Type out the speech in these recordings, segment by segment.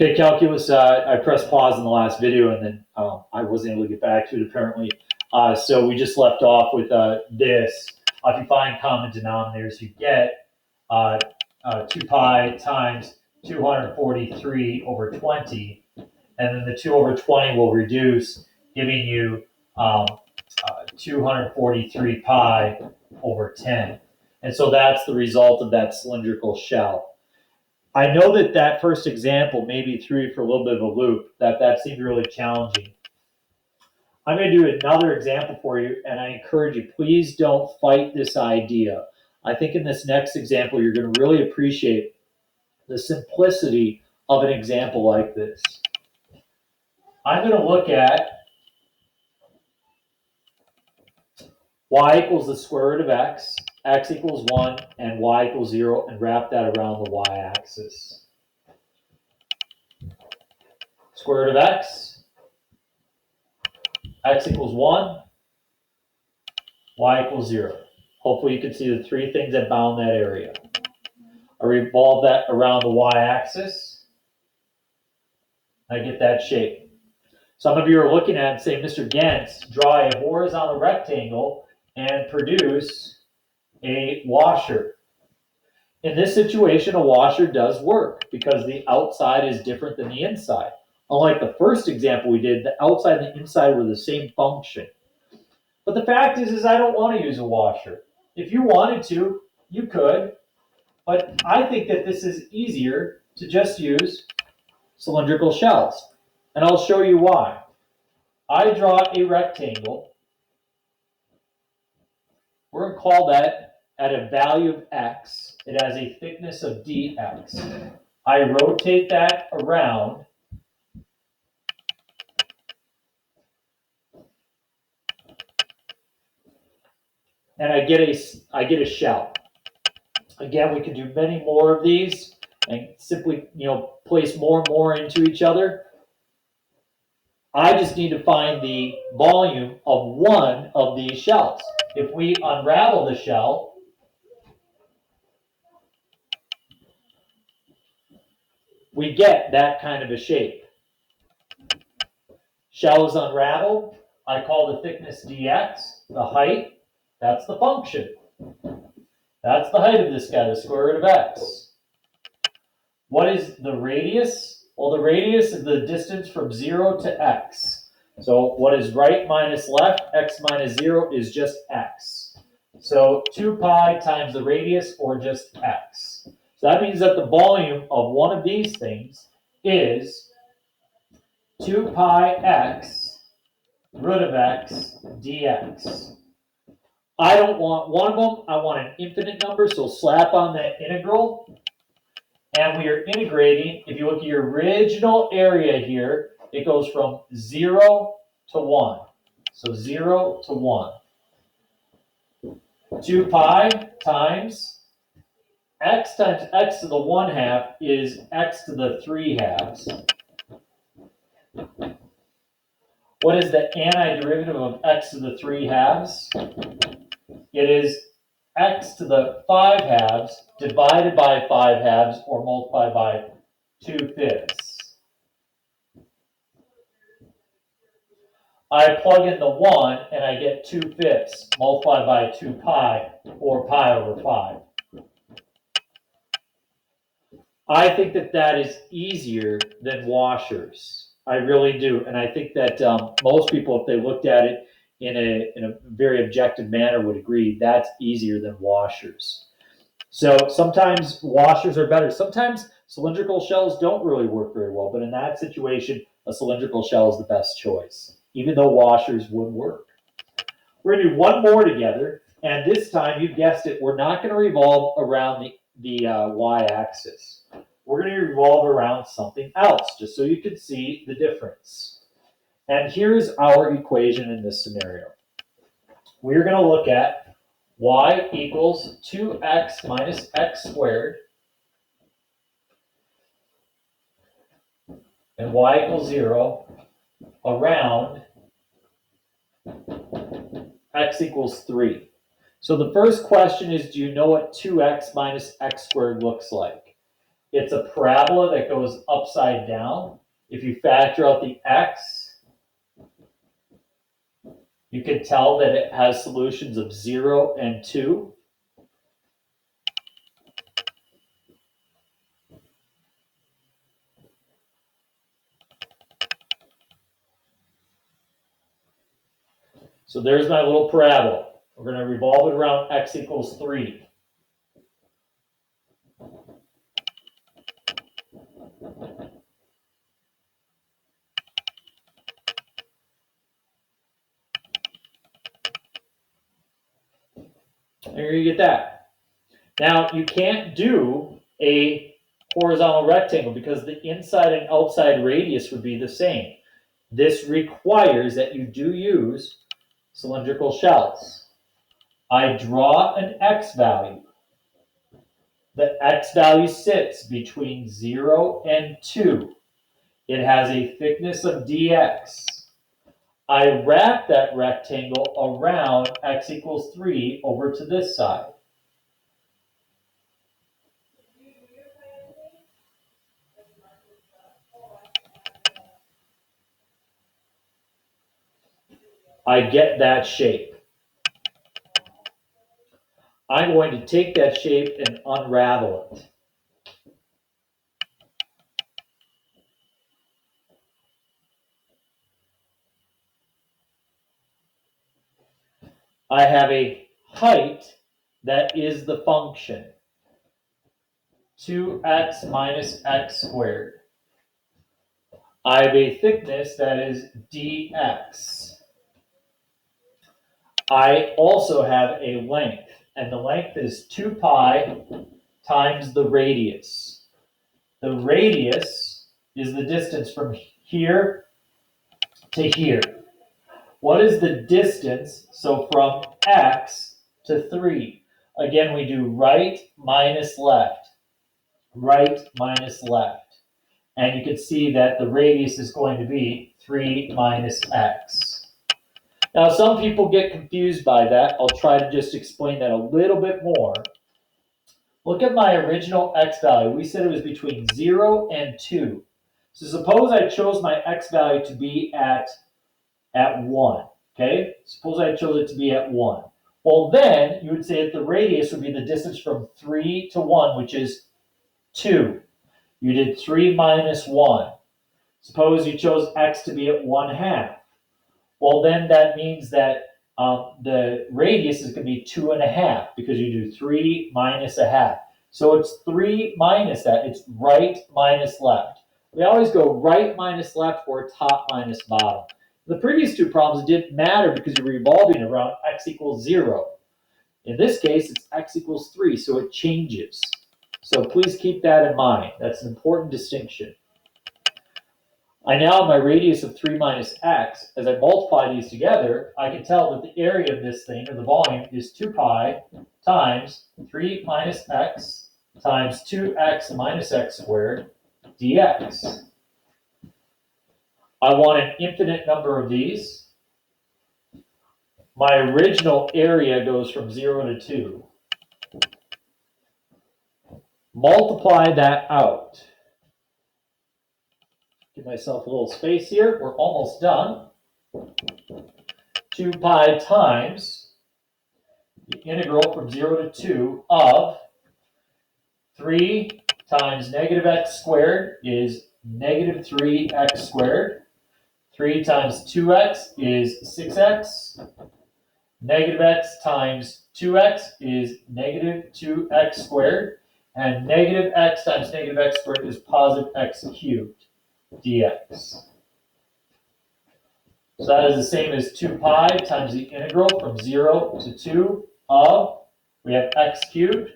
Okay, calculus, I pressed pause in the last video and then I wasn't able to get back to it apparently. So we just left off with this. If you find common denominators, you get 2 pi times 243 over 20. And then the 2 over 20 will reduce, giving you 243 pi over 10. And so that's the result of that cylindrical shell. I know that first example maybe threw you for a little bit of a loop, that seemed really challenging. I'm going to do another example for you, and I encourage you, please don't fight this idea. I think in this next example, you're going to really appreciate the simplicity of an example like this. I'm going to look at y equals the square root of x equals 1, and y equals 0, and wrap that around the y-axis. Square root of x equals 1, y equals 0. Hopefully you can see the three things that bound that area. I revolve that around the y-axis. I get that shape. Some of you are looking at it and saying, Mr. Gentz, draw a horizontal rectangle and produce a washer. In this situation, a washer does work because the outside is different than the inside. Unlike the first example we did, the outside and the inside were the same function. But the fact is I don't want to use a washer. If you wanted to, you could. But I think that this is easier to just use cylindrical shells. And I'll show you why. I draw a rectangle. We're going to call that at a value of x. It has a thickness of dx. I rotate that around. And I get a shell. Again, we could do many more of these and simply, place more and more into each other. I just need to find the volume of one of these shells. If we unravel the shell, we get that kind of a shape. Shell is unraveled. I call the thickness dx. The height, that's the function. That's the height of this guy, the square root of x. What is the radius? Well, the radius is the distance from 0 to x. So what is right minus left, x minus 0, is just x. So 2 pi times the radius, or just x. So that means that the volume of one of these things is 2 pi x root of x dx. I don't want one of them. I want an infinite number, so slap on that integral. And we are integrating. If you look at your original area here, it goes from 0 to 1. So 0 to 1. 2 pi times x to the 1 half is x to the 3 halves. What is the antiderivative of x to the 3 halves? It is x to the 5 halves divided by 5 halves, or multiplied by 2/5. I plug in the 1 and I get 2/5 multiplied by 2 pi, or pi over 5. I think that is easier than washers. I really do. And I think that most people, if they looked at it in a very objective manner, would agree that's easier than washers. So sometimes washers are better. Sometimes cylindrical shells don't really work very well, but in that situation, a cylindrical shell is the best choice, even though washers would work. We're going to do one more together, and this time, you guessed it, we're not going to revolve around the y-axis. We're going to revolve around something else, just so you can see the difference. And here's our equation in this scenario. We're going to look at y equals 2x minus x squared, and y equals 0 around x equals 3. So the first question is, do you know what 2x minus x squared looks like? It's a parabola that goes upside down. If you factor out the x, you can tell that it has solutions of 0 and 2. So there's my little parabola. We're going to revolve it around x equals 3. And you're going to get that. Now, you can't do a horizontal rectangle because the inside and outside radius would be the same. This requires that you do use cylindrical shells. I draw an x value. The x value sits between 0 and 2. It has a thickness of dx. I wrap that rectangle around x equals 3 over to this side. I get that shape. I'm going to take that shape and unravel it. I have a height that is the function, 2x minus x squared. I have a thickness that is dx. I also have a length, and the length is 2 pi times the radius. The radius is the distance from here to here. What is the distance? So from x to 3. Again, we do right minus left. Right minus left. And you can see that the radius is going to be 3 minus x. Now, some people get confused by that. I'll try to just explain that a little bit more. Look at my original x value. We said it was between 0 and 2. So suppose I chose my x value to be at 1. Okay? Suppose I chose it to be at 1. Well, then you would say that the radius would be the distance from 3 to 1, which is 2. You did 3 minus 1. Suppose you chose x to be at 1/2. Well, then that means that the radius is going to be 2.5 because you do 3 minus 1/2. So it's 3 minus that. It's right minus left. We always go right minus left or top minus bottom. The previous two problems didn't matter because you're revolving around x equals 0. In this case, it's x equals 3, so it changes. So please keep that in mind. That's an important distinction. I now have my radius of 3 minus x. As I multiply these together, I can tell that the area of this thing, or the volume, is 2 pi times 3 minus x times 2x minus x squared dx. I want an infinite number of these. My original area goes from 0 to 2. Multiply that out. Give myself a little space here. We're almost done. 2 pi times the integral from 0 to 2 of 3 times negative x squared is negative 3x squared. 3 times 2x is 6x. Negative x times 2x is negative 2x squared. And negative x times negative x squared is positive x cubed dx. So that is the same as 2 pi times the integral from 0 to 2 of, we have x cubed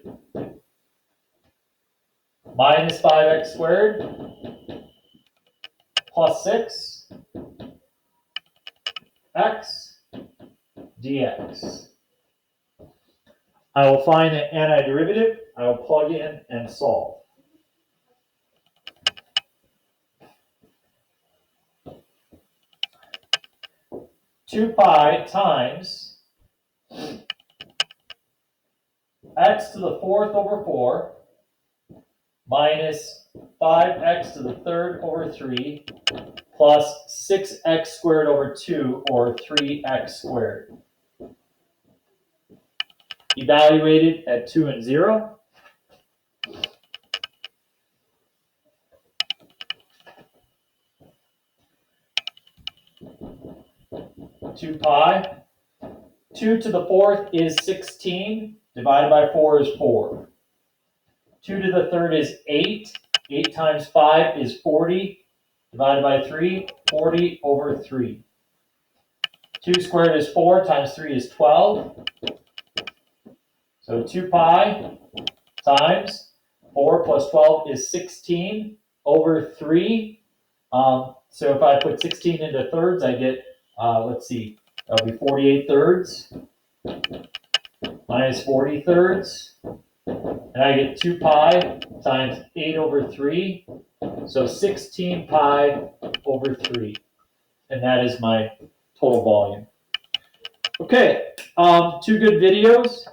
minus 5x squared plus 6x dx. I will find the antiderivative. I will plug in and solve. Two pi times x to the 4th over 4 minus 5x to the third over 3 plus 6x squared over 2, or 3x squared. Evaluated at 2 and 0. Two pi. 2 to the fourth is 16. Divided by 4 is 4. 2 to the third is 8. 8 times 5 is 40. Divided by 3, 40 over 3. 2 squared is 4 times 3 is 12. So 2 pi times 4 plus 12 is 16 over 3. So if I put 16 into thirds, I get, let's see, that'll be 48 thirds minus 40 thirds. And I get 2 pi times 8 over 3. So 16 pi over 3. And that is my total volume. Okay, 2 good videos.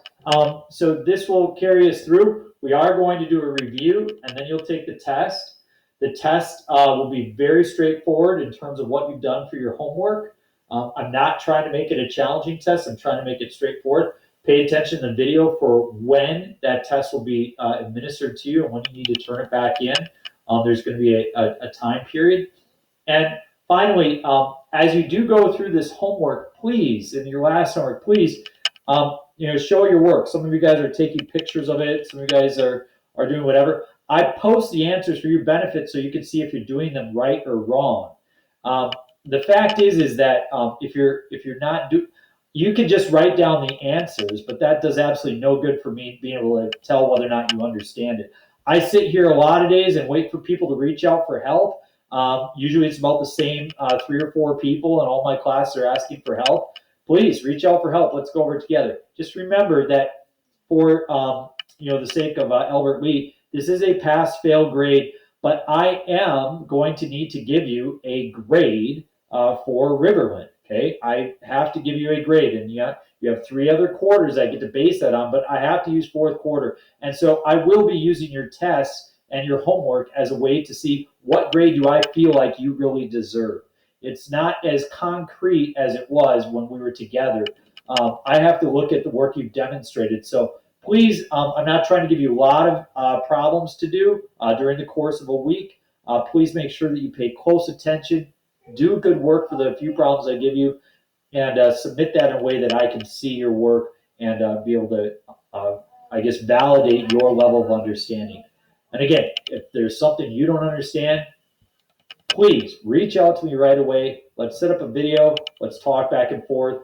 So this will carry us through. We are going to do a review, and then you'll take the test. The test will be very straightforward in terms of what you've done for your homework. I'm not trying to make it a challenging test. I'm trying to make it straightforward. Pay attention to the video for when that test will be administered to you and when you need to turn it back in. There's going to be a time period. And finally, as you do go through this homework, please, in your last homework, please, show your work. Some of you guys are taking pictures of it. Some of you guys are doing whatever. I post the answers for your benefit so you can see if you're doing them right or wrong. The fact is that if you're not you can just write down the answers, but that does absolutely no good for me being able to tell whether or not you understand it. I sit here a lot of days and wait for people to reach out for help. Usually it's about the same 3 or 4 people, and all my classes are asking for help. Please reach out for help. Let's go over it together. Just remember that for the sake of Albert Lee, this is a pass-fail grade, but I am going to need to give you a grade for Riverland. Okay, I have to give you a grade, and you have 3 other quarters I get to base that on, but I have to use 4th quarter, and so I will be using your tests and your homework as a way to see what grade do I feel like you really deserve. It's not as concrete as it was when we were together. I have to look at the work you've demonstrated. So please, I'm not trying to give you a lot of problems to do during the course of a week. Please make sure that you pay close attention, do good work for the few problems I give you, and submit that in a way that I can see your work and be able to, validate your level of understanding. And again, if there's something you don't understand, please reach out to me right away. Let's set up a video. Let's talk back and forth.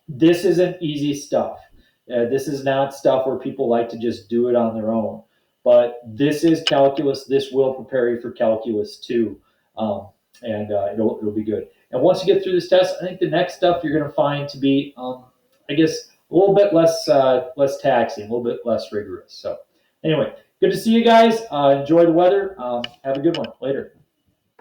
This isn't easy stuff. This is not stuff where people like to just do it on their own. But this is calculus. This will prepare you for calculus too. It'll be good. And once you get through this test, I think the next stuff you're going to find to be, a little bit less taxing, a little bit less rigorous. So anyway, good to see you guys. Enjoy the weather. Have a good one. Later.